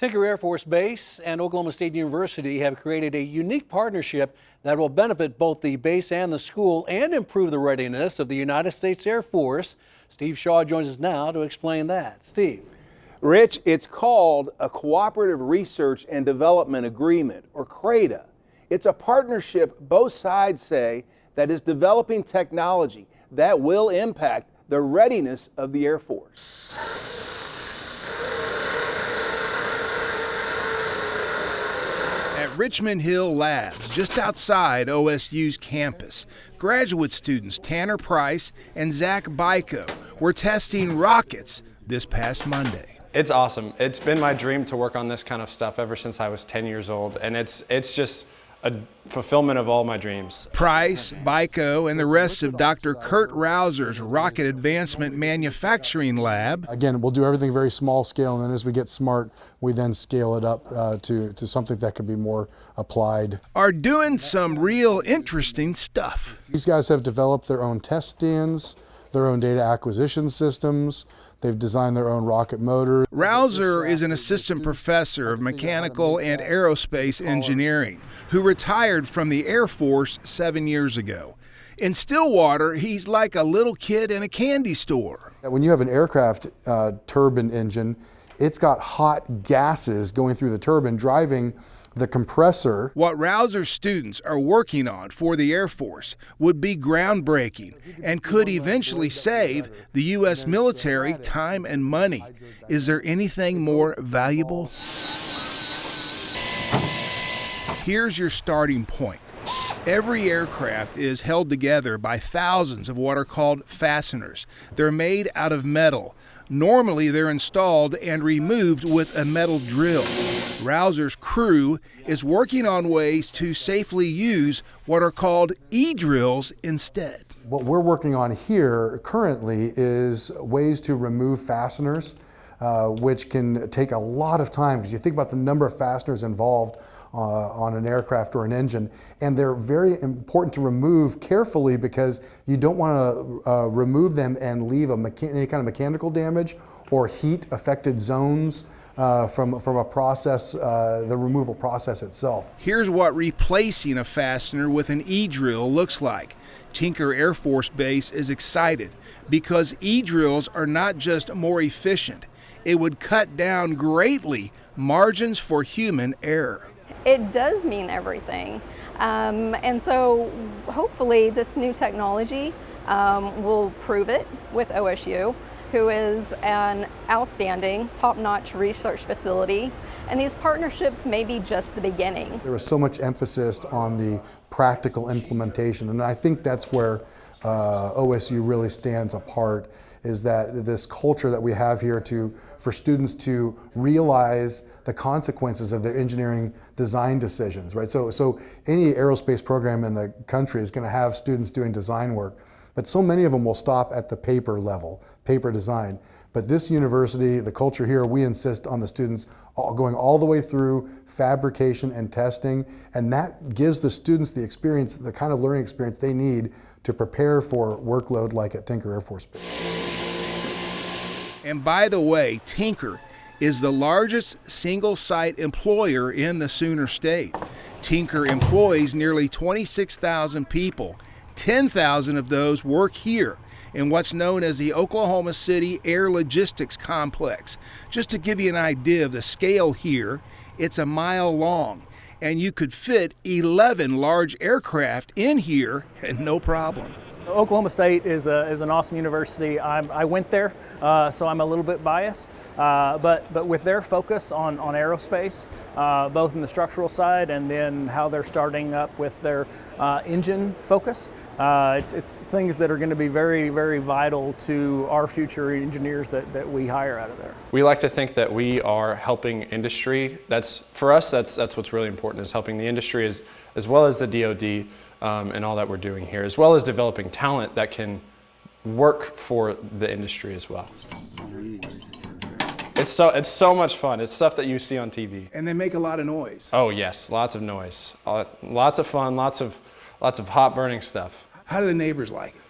Tinker Air Force Base and Oklahoma State University have created a unique partnership that will benefit both the base and the school and improve the readiness of the United States Air Force. Steve Shaw joins us now to explain that. Steve. Rich, it's called a Cooperative Research and Development Agreement, or CRADA. It's a partnership, both sides say, that is developing technology that will impact the readiness of the Air Force. At Richmond Hill Labs, just outside OSU's campus, graduate students Tanner Price and Zach Byko were testing rockets this past Monday. It's awesome. It's been my dream to work on this kind of stuff ever since I was 10 years old, and it's just a fulfillment of all my dreams. Price, Byko, and the rest of Dr. Kurt Rauser's Rocket Advancement Manufacturing Lab. Again, we'll do everything very small scale, and then as we get smart, we then scale it up to something that could be more applied. Are doing some real interesting stuff. These guys have developed their own test stands, their own data acquisition systems. They've designed their own rocket motors. Rauser is an assistant professor of mechanical and aerospace engineering who retired from the Air Force 7 years ago. In Stillwater, he's like a little kid in a candy store. When you have an aircraft turbine engine, it's got hot gases going through the turbine driving the compressor. What Rauser students are working on for the Air Force would be groundbreaking and could eventually save the U.S. military time and money. Is there anything more valuable? Here's your starting point. Every aircraft is held together by thousands of what are called fasteners. They're made out of metal. Normally, they're installed and removed with a metal drill. Rauser's crew is working on ways to safely use what are called E-drills instead. What we're working on here currently is ways to remove fasteners, which can take a lot of time because you think about the number of fasteners involved on an aircraft or an engine, and they're very important to remove carefully because you don't want to remove them and leave any kind of mechanical damage or heat affected zones from a process, the removal process itself. Here's what replacing a fastener with an E-drill looks like. Tinker Air Force Base is excited because E-drills are not just more efficient, it would cut down greatly margins for human error. It does mean everything. And so hopefully this new technology will prove it with OSU, who is an outstanding, top-notch research facility. And these partnerships may be just the beginning. There was so much emphasis on the practical implementation, and I think that's where OSU really stands apart, is that this culture that we have here for students to realize the consequences of their engineering design decisions, right? So any aerospace program in the country is going to have students doing design work, but so many of them will stop at the paper level, paper design. But this university, the culture here, we insist on the students going all the way through fabrication and testing, and that gives the students the experience, the kind of learning experience they need to prepare for workload like at Tinker Air Force Base. And by the way, Tinker is the largest single-site employer in the Sooner State. Tinker employs nearly 26,000 people. 10,000 of those work here in what's known as the Oklahoma City Air Logistics Complex. Just to give you an idea of the scale here, it's a mile long, and you could fit 11 large aircraft in here and no problem. Oklahoma State is an awesome university. I went there, so I'm a little bit biased. But with their focus on aerospace, both in the structural side and then how they're starting up with their engine focus, it's things that are going to be very, very vital to our future engineers that we hire out of there. We like to think that we are helping industry. For us, that's what's really important, is helping the industry as well as the DoD. And all that we're doing here, as well as developing talent that can work for the industry as well. It's so much fun. It's stuff that you see on TV. And they make a lot of noise. Oh yes, lots of noise, lots of fun, lots of hot burning stuff. How do the neighbors like it?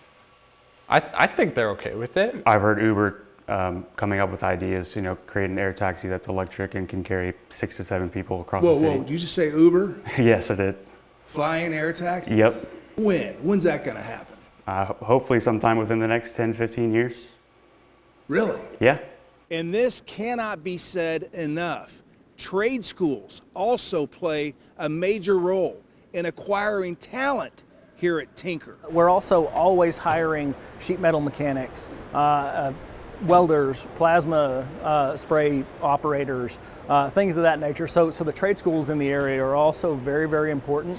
I think they're okay with it. I've heard Uber coming up with ideas, create an air taxi that's electric and can carry 6 to 7 people across Whoa, the city. whoa, did you just say Uber? Yes, I did. Flying air taxis? Yep. When's that going to happen? Hopefully sometime within the next 10, 15 years. Really? Yeah. And this cannot be said enough. Trade schools also play a major role in acquiring talent here at Tinker. We're also always hiring sheet metal mechanics, welders, plasma spray operators, things of that nature. So the trade schools in the area are also very, very important.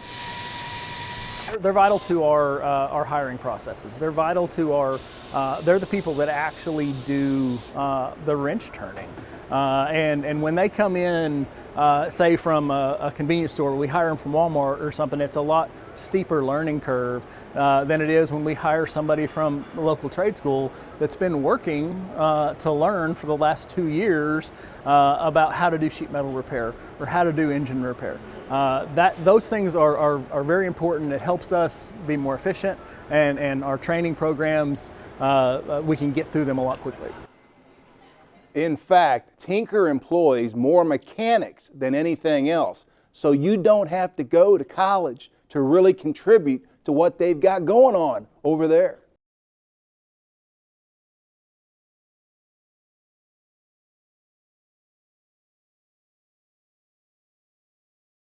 They're vital to our hiring processes. They're vital to our, they're the people that actually do the wrench turning. And when they come in, say from a convenience store, we hire them from Walmart or something, it's a lot steeper learning curve than it is when we hire somebody from a local trade school that's been working to learn for the last 2 years about how to do sheet metal repair or how to do engine repair. Those things are very important. It helps us be more efficient, and our training programs, we can get through them a lot quickly. In fact, Tinker employs more mechanics than anything else, so you don't have to go to college to really contribute to what they've got going on over there.